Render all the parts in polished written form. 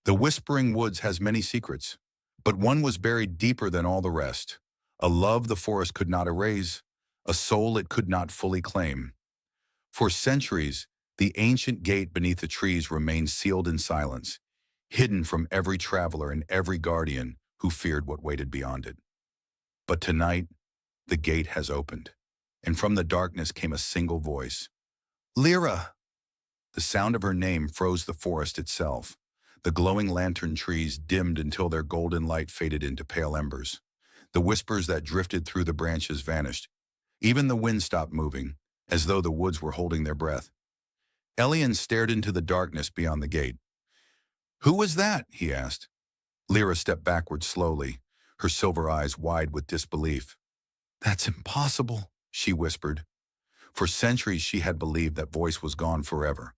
The Whispering Woods has many secrets, but one was buried deeper than all the rest. A love the forest could not erase, a soul it could not fully claim. For centuries, the ancient gate beneath the trees remained sealed in silence, hidden from every traveler and every guardian who feared what waited beyond it. But tonight, the gate has opened, and from the darkness came a single voice. Lira! The sound of her name froze the forest itself. The glowing lantern trees dimmed until their golden light faded into pale embers. The whispers that drifted through the branches vanished. Even the wind stopped moving, as though the woods were holding their breath. Elian stared into the darkness beyond the gate. "Who was that?" he asked. Lyra stepped backward slowly, her silver eyes wide with disbelief. "That's impossible," she whispered. For centuries she had believed that voice was gone forever,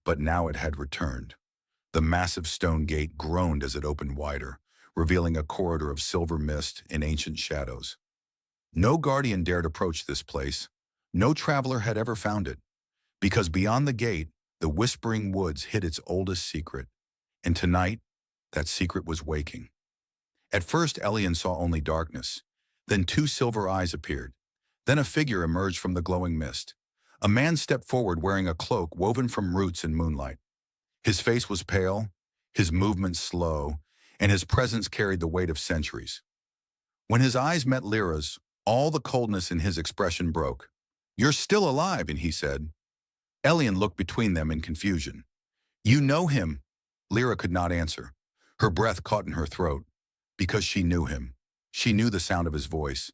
but now it had returned. The massive stone gate groaned as it opened wider, revealing a corridor of silver mist and ancient shadows. No guardian dared approach this place. No traveler had ever found it, because beyond the gate, the Whispering Woods hid its oldest secret. And tonight, that secret was waking. At first, Elian saw only darkness. Then two silver eyes appeared. Then a figure emerged from the glowing mist. A man stepped forward wearing a cloak woven from roots and moonlight. His face was pale, his movements slow, and his presence carried the weight of centuries. When his eyes met Lyra's, all the coldness in his expression broke. "You're still alive," and he said. Elian looked between them in confusion. "You know him?" Lyra could not answer. Her breath caught in her throat. Because she knew him. She knew the sound of his voice,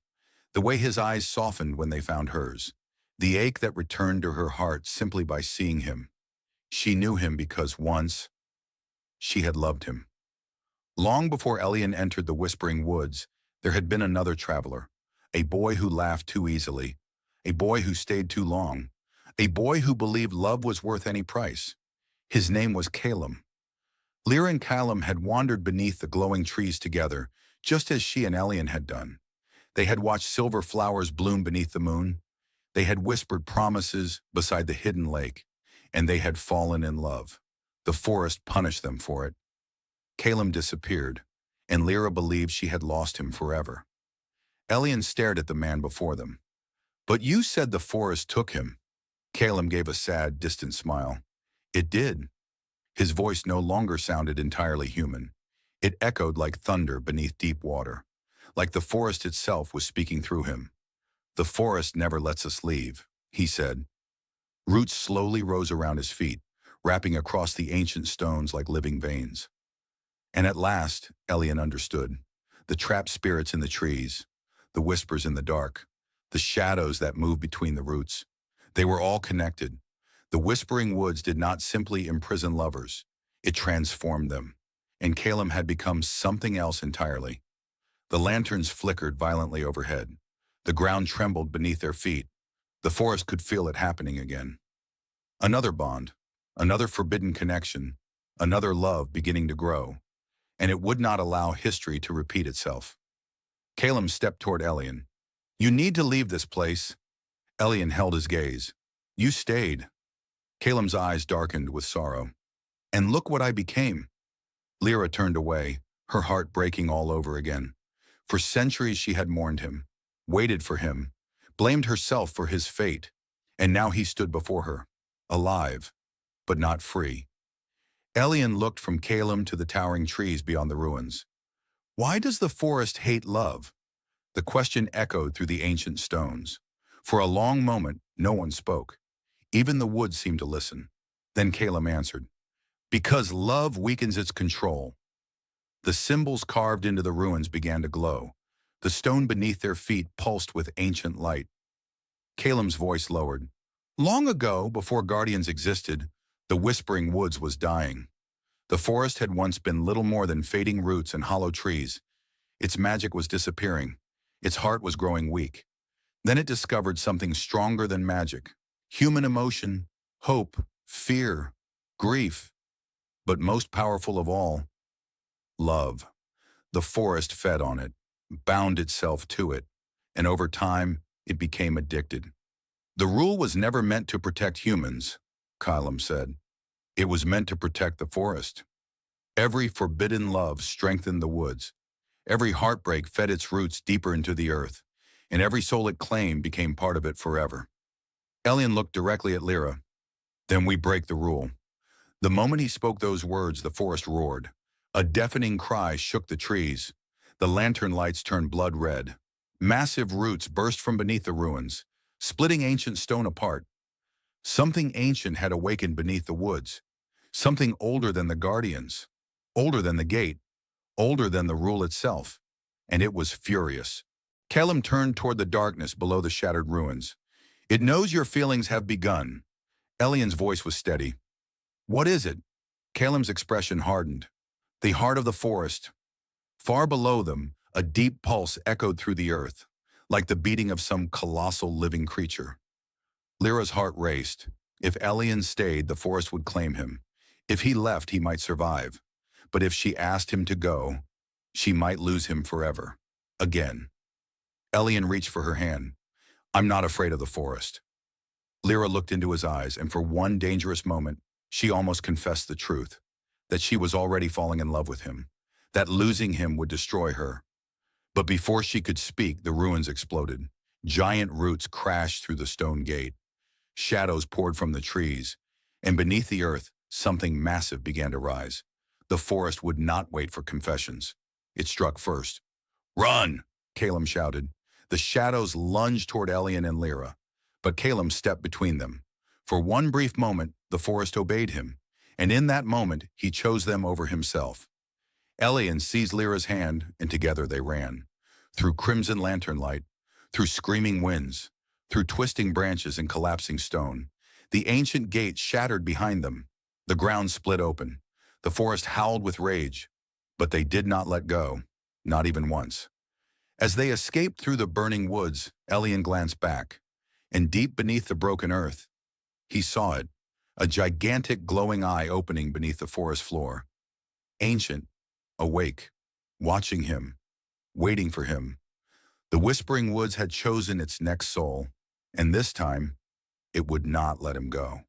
the way his eyes softened when they found hers, the ache that returned to her heart simply by seeing him. She knew him because once she had loved him. Long before Elian entered the Whispering Woods, there had been another traveler, a boy who laughed too easily, a boy who stayed too long, a boy who believed love was worth any price. His name was Caelum. Lira and Caelum had wandered beneath the glowing trees together, just as she and Elian had done. They had watched silver flowers bloom beneath the moon. They had whispered promises beside the hidden lake, and they had fallen in love. The forest punished them for it. Caelum disappeared, and Lira believed she had lost him forever. Elian stared at the man before them. "But you said the forest took him." Caelum gave a sad, distant smile. "It did." His voice no longer sounded entirely human. It echoed like thunder beneath deep water, like the forest itself was speaking through him. "The forest never lets us leave," he said. Roots slowly rose around his feet, wrapping across the ancient stones like living veins. And at last, Elian understood. The trapped spirits in the trees, the whispers in the dark, the shadows that moved between the roots. They were all connected. The Whispering Woods did not simply imprison lovers. It transformed them. And Caelum had become something else entirely. The lanterns flickered violently overhead. The ground trembled beneath their feet. The forest could feel it happening again. Another bond, another forbidden connection, another love beginning to grow. And it would not allow history to repeat itself. Caelum stepped toward Elian. "You need to leave this place." Elian held his gaze. "You stayed." Caelum's eyes darkened with sorrow. "And look what I became." Lyra turned away, her heart breaking all over again. For centuries she had mourned him, waited for him, blamed herself for his fate, and now he stood before her, alive, but not free. Elian looked from Caelum to the towering trees beyond the ruins. Why does the forest hate love? The question echoed through the ancient stones. For a long moment, no one spoke. Even the woods seemed to listen. Then Caelum answered, "Because love weakens its control." The symbols carved into the ruins began to glow. The stone beneath their feet pulsed with ancient light. Caelum's voice lowered. "Long ago, before guardians existed, the Whispering Woods was dying. The forest had once been little more than fading roots and hollow trees. Its magic was disappearing. Its heart was growing weak. Then it discovered something stronger than magic. Human emotion, hope, fear, grief. But most powerful of all, love. The forest fed on it, bound itself to it, and over time, it became addicted. The rule was never meant to protect humans, Caelum said. It was meant to protect the forest. Every forbidden love strengthened the woods. Every heartbreak fed its roots deeper into the earth, and every soul it claimed became part of it forever. Elian looked directly at Lira. Then we break the rule. The moment he spoke those words, the forest roared. A deafening cry shook the trees. The lantern lights turned blood red. Massive roots burst from beneath the ruins, splitting ancient stone apart. Something ancient had awakened beneath the woods. Something older than the guardians, older than the gate, older than the rule itself. And it was furious. Caelum turned toward the darkness below the shattered ruins. It knows your feelings have begun. Elian's voice was steady. What is it? Caelum's expression hardened. The heart of the forest. Far below them, a deep pulse echoed through the earth, like the beating of some colossal living creature. Lyra's heart raced. If Elian stayed, the forest would claim him. If he left, he might survive. But if she asked him to go, she might lose him forever. Again. Elian reached for her hand. I'm not afraid of the forest. Lira looked into his eyes, and for one dangerous moment, she almost confessed the truth, that she was already falling in love with him, that losing him would destroy her. But before she could speak, the ruins exploded. Giant roots crashed through the stone gate. Shadows poured from the trees, and beneath the earth, something massive began to rise. The forest would not wait for confessions. It struck first. Run! Caelum shouted. The shadows lunged toward Elian and Lira, but Caelum stepped between them. For one brief moment, the forest obeyed him, and in that moment, he chose them over himself. Elian seized Lyra's hand, and together they ran. Through crimson lantern light, through screaming winds, through twisting branches and collapsing stone. The ancient gate shattered behind them. The ground split open. The forest howled with rage, but they did not let go, not even once. As they escaped through the burning woods, Elian glanced back, and deep beneath the broken earth, he saw it, a gigantic glowing eye opening beneath the forest floor. Ancient, awake, watching him, waiting for him. The whispering woods had chosen its next soul, and this time, it would not let him go.